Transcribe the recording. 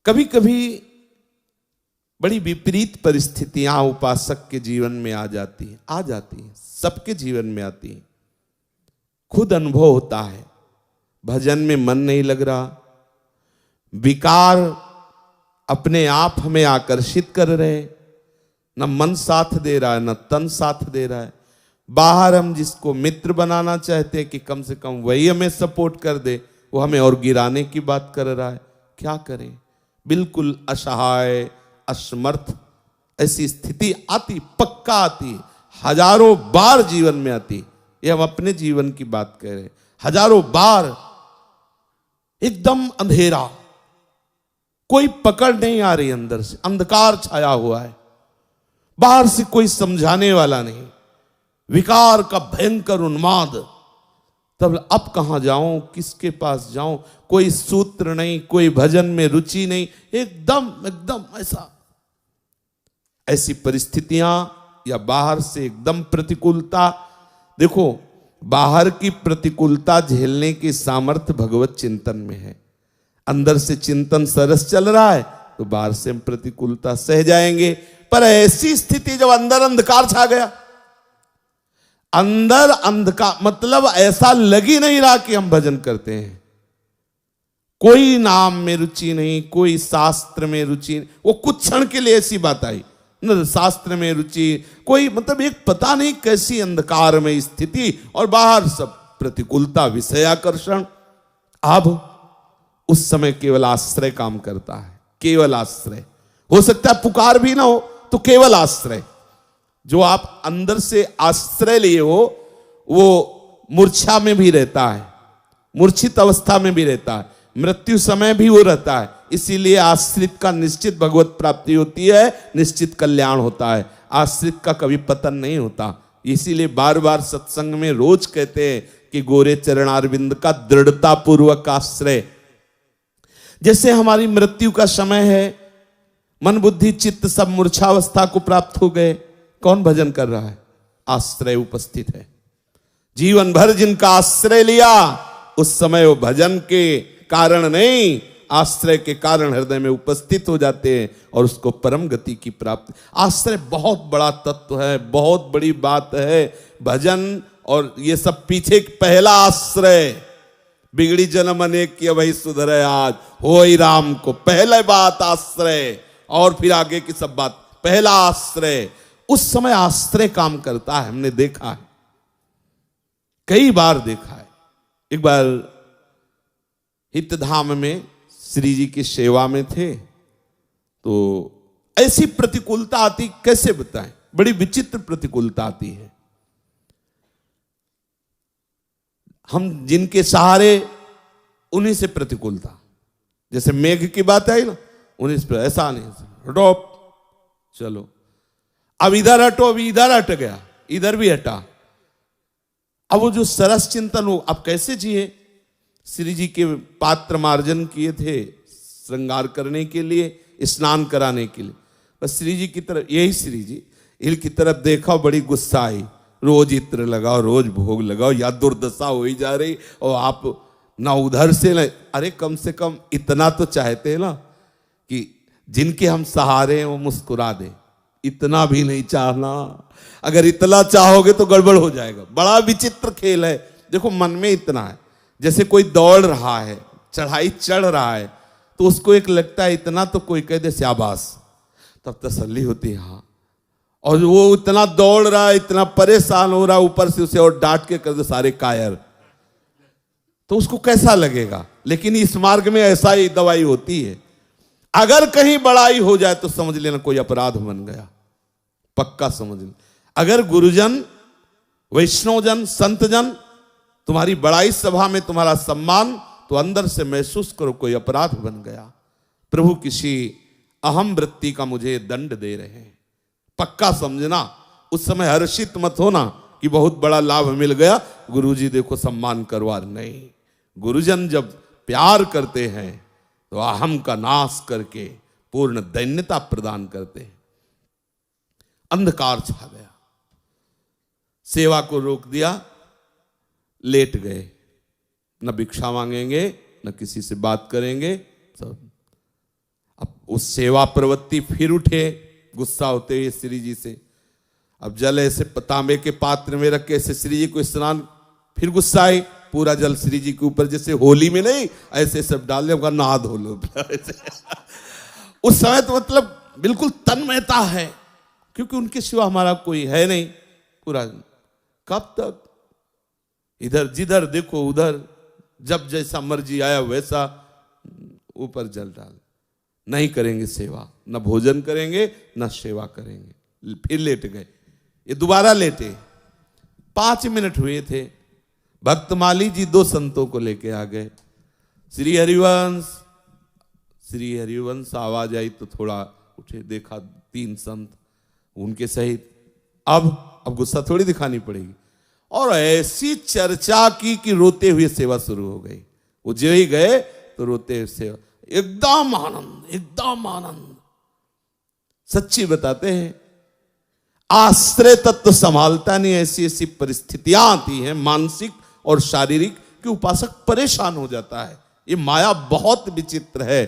कभी कभी बड़ी विपरीत परिस्थितियां उपासक के जीवन में आ जाती हैं, सबके जीवन में आती हैं। खुद अनुभव होता है, भजन में मन नहीं लग रहा, विकार अपने आप हमें आकर्षित कर रहे हैं, न मन साथ दे रहा है न तन साथ दे रहा है। बाहर हम जिसको मित्र बनाना चाहते हैं कि कम से कम वही हमें सपोर्ट कर दे, वो हमें और गिराने की बात कर रहा है। क्या करें? बिल्कुल असहाय, असमर्थ ऐसी स्थिति आती, पक्का आती, हजारों बार जीवन में आती। ये हम अपने जीवन की बात कह रहे हैं। हजारों बार एकदम अंधेरा, कोई पकड़ नहीं आ रही, अंदर से अंधकार छाया हुआ है, बाहर से कोई समझाने वाला नहीं, विकार का भयंकर उन्माद। तब अब कहां जाऊं, किसके पास जाऊं? कोई सूत्र नहीं, कोई भजन में रुचि नहीं, एकदम एकदम ऐसी परिस्थितियां, या बाहर से एकदम प्रतिकूलता। देखो, बाहर की प्रतिकूलता झेलने की सामर्थ्य भगवत चिंतन में है। अंदर से चिंतन सरस चल रहा है तो बाहर से हम प्रतिकूलता सह जाएंगे। पर ऐसी स्थिति जब अंदर अंधकार छा गया, अंदर अंधकार मतलब ऐसा लग ही नहीं रहा कि हम भजन करते हैं, कोई नाम में रुचि नहीं, कोई शास्त्र में रुचि नहीं। वो कुछ क्षण के लिए ऐसी बात आई न, शास्त्र में रुचि कोई, मतलब एक पता नहीं कैसी अंधकार में स्थिति, और बाहर सब प्रतिकूलता, विषयाकर्षण। अब उस समय केवल आश्रय काम करता है, केवल आश्रय। हो सकता है पुकार भी ना हो तो केवल आश्रय, जो आप अंदर से आश्रय लिए हो वो मूर्छा में भी रहता है, मूर्छित अवस्था में भी रहता है, मृत्यु समय भी वो रहता है। इसीलिए आश्रित का निश्चित भगवत प्राप्ति होती है, निश्चित कल्याण होता है। आश्रित का कभी पतन नहीं होता। इसीलिए बार बार सत्संग में रोज कहते हैं कि गोरे चरणारविंद का दृढ़ता पूर्वक आश्रय। जैसे हमारी मृत्यु का समय है, मन बुद्धि चित्त सब मूर्छावस्था को प्राप्त हो गए, कौन भजन कर रहा है? आश्रय उपस्थित है। जीवन भर जिनका आश्रय लिया, उस समय वो भजन के कारण नहीं, आश्रय के कारण हृदय में उपस्थित हो जाते हैं और उसको परम गति की प्राप्ति। आश्रय बहुत बड़ा तत्व है, बहुत बड़ी बात है। भजन और ये सब पीछे पहला आश्रय, बिगड़ी जन्म अनेक की वही सुधरे आज, हो ही राम को, पहले बात आश्रय, और फिर आगे की सब बात। पहला आश्रय, उस समय आश्रय काम करता है। हमने देखा है, कई बार देखा है। एक बार हितधाम में श्री जी की सेवा में थे, तो ऐसी प्रतिकूलता आती, कैसे बताएं, बड़ी विचित्र प्रतिकूलता आती है। हम जिनके सहारे, उन्हीं से प्रतिकूलता। जैसे मेघ की बात आई ना, उन्हीं से, ऐसा नहीं, हटो चलो, अब इधर हटो, अभी इधर हट गया, इधर भी हटा। अब वो जो सरस चिंतन हो, अब कैसे जिए? श्री जी के पात्र मार्जन किए थे श्रृंगार करने के लिए, स्नान कराने के लिए। बस श्री जी की तरफ, यही श्री जी इनकी तरफ देखा, बड़ी गुस्सा आई। रोज इत्र लगाओ, रोज भोग लगाओ, या दुर्दशा हो ही जा रही, और आप ना उधर से ना, अरे कम से कम इतना तो चाहते हैं ना कि जिनके हम सहारे हैं वो मुस्कुरा दे। इतना भी नहीं चाहना, अगर इतना चाहोगे तो गड़बड़ हो जाएगा। बड़ा विचित्र खेल है। देखो, मन में इतना है, जैसे कोई दौड़ रहा है, चढ़ाई चढ़ रहा है, तो उसको एक लगता है इतना तो कोई कह दे शाबाश, तब तसल्ली होती है। हाँ, और वो इतना दौड़ रहा है, इतना परेशान हो रहा है, ऊपर से उसे और डांट के कर दे सारे कायर, तो उसको कैसा लगेगा? लेकिन इस मार्ग में ऐसा ही दवाई होती है। अगर कहीं बड़ाई हो जाए तो समझ लेना कोई अपराध बन गया, पक्का समझ लेना। अगर गुरुजन, वैष्णवजन, संतजन तुम्हारी बड़ाई सभा में तुम्हारा सम्मान, तो अंदर से महसूस करो कोई अपराध बन गया, प्रभु किसी अहम वृत्ति का मुझे दंड दे रहे हैं। पक्का समझना, उस समय हर्षित मत होना कि बहुत बड़ा लाभ मिल गया, गुरुजी देखो सम्मान करवा। नहीं, गुरुजन जब प्यार करते हैं तो अहम का नाश करके पूर्ण दैन्यता प्रदान करते हैं। अंधकार छा गया, सेवा को रोक दिया, लेट गए, न भिक्षा मांगेंगे न किसी से बात करेंगे सब। उस सेवा प्रवृत्ति फिर उठे गुस्सा होते हुए श्री जी से। अब जल ऐसे तांबे के पात्र में रख के ऐसे श्री जी को स्नान, फिर गुस्सा आए, पूरा जल श्री जी के ऊपर, जैसे होली में नहीं ऐसे सब डाल दिया, नहा धो लो। उस समय तो मतलब बिल्कुल तन्मयता है, क्योंकि उनके सिवा हमारा कोई है नहीं। पूरा कब तक इधर जिधर देखो उधर, जब जैसा मर्जी आया वैसा ऊपर जल डाल। नहीं करेंगे सेवा, न भोजन करेंगे न सेवा करेंगे। फिर लेट गए, ये दोबारा लेटे। 5 मिनट हुए थे, भक्तमाली जी 2 संतों को लेके आ गए। श्री हरिवंश आवाज आई तो थोड़ा उठे, देखा 3 संत उनके सहित। अब गुस्सा थोड़ी दिखानी पड़ेगी, और ऐसी चर्चा की कि रोते हुए सेवा शुरू हो गई। वो जो ही गए तो रोते हुए सेवा, एकदम आनंद, एकदम आनंद। सच्ची बताते हैं, आश्रय तत्व संभालता नहीं, ऐसी ऐसी परिस्थितियां आती हैं मानसिक और शारीरिक कि उपासक परेशान हो जाता है। ये माया बहुत विचित्र है।